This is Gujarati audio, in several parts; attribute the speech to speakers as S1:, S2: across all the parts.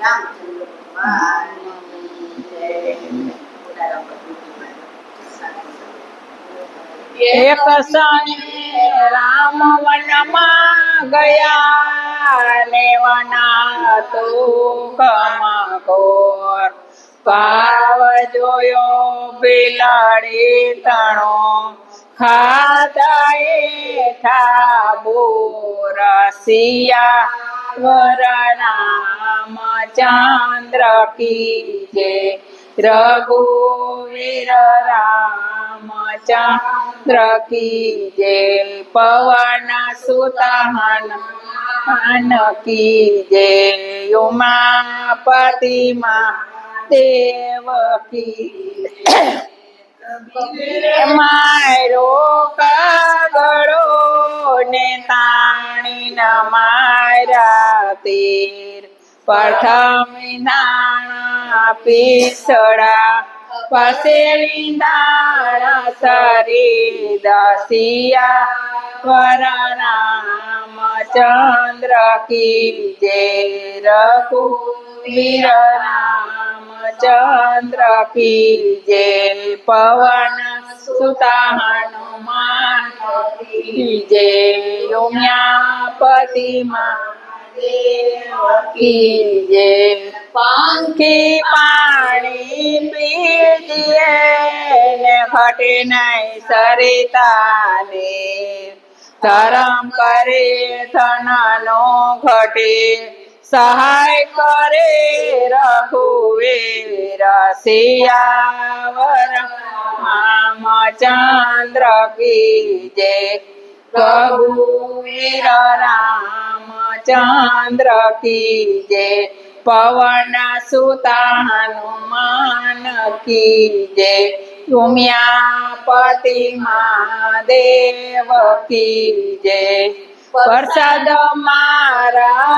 S1: રામચંદ્ર ભગવાનની જય.
S2: એક સને રામ વનમાં ગયા ને વના તુકમાં ઘોર ભાવ જોયો બિલાડી તણો ખાધાએ ઠાબોર સિયા વર રામચંદ્ર કી જય. રઘુવીર રામચંદ્ર કી જય. પવન સુત હનુમાન કી જય. ઉમાપતિ મહાદેવ કી મારો કાગળો ને તાણી ન માર્યા તીર પ્રથમ વિંધાણા પીસડા પાસે વિંધાણા શરીર દસિયા વર રામચંદ્ર કી જય. રઘુવીર રામચંદ્ર કી જય. પવન સુત હનુમાન કી જય. ઉમિયાપતિ મહાદેવ કી જય. પંખી પાણી પીજીએ ને ઘટે નહીં સરિતાને ધરમ કરે ધનનો ઘટે સહાય કરે રઘુવીર સિયાવર રામચંદ્ર કી જય. રઘુવીર રામચંદ્ર કી જય. પવન સુત હનુમાન કી જય. ઉમિયાપતિ મહાદેવ કી જય. પ્રસાદ મારા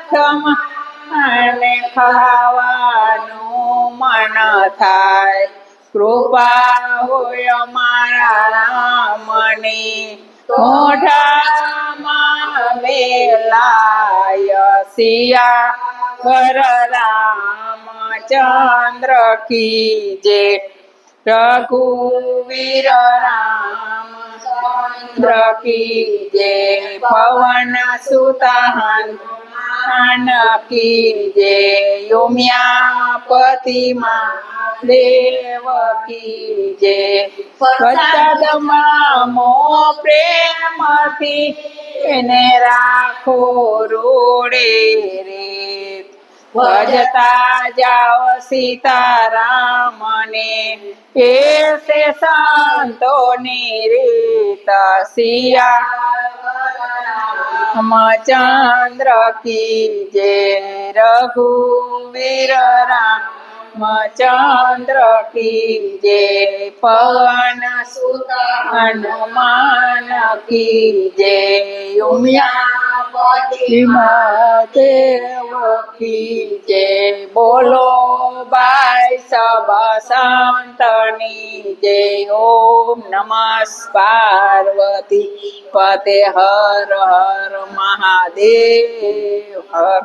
S2: હાથમાં ને ખાવાનું મન થાય કૃપા હોય મારા રામની મોઢામાં મેલાય સિયા વર રામચંદ્ર કી જય. રઘુવીર રામચંદ્ર કી જય. પવન સુત હનુમાન કી જય. ઉમિયાપતિ મહાદેવ કી જય. પ્રસાદમાં મો પ્રેમથી એને રાખો રોડે રે ભજતા જાઓ સીતારામને એસે સંતોની રીત સિયા રામચંદ્ર કી જય. રઘુવીર રામચંદ્ર કી જય. પવન સુત હનુમાન કી જય. ઉમિયાપતિ મહાદેવ કી જય. બોલો બાઈ સબ સંતની જય. ઓમ નમઃ પાર્વતી પતે હર હર મહાદેવ હર.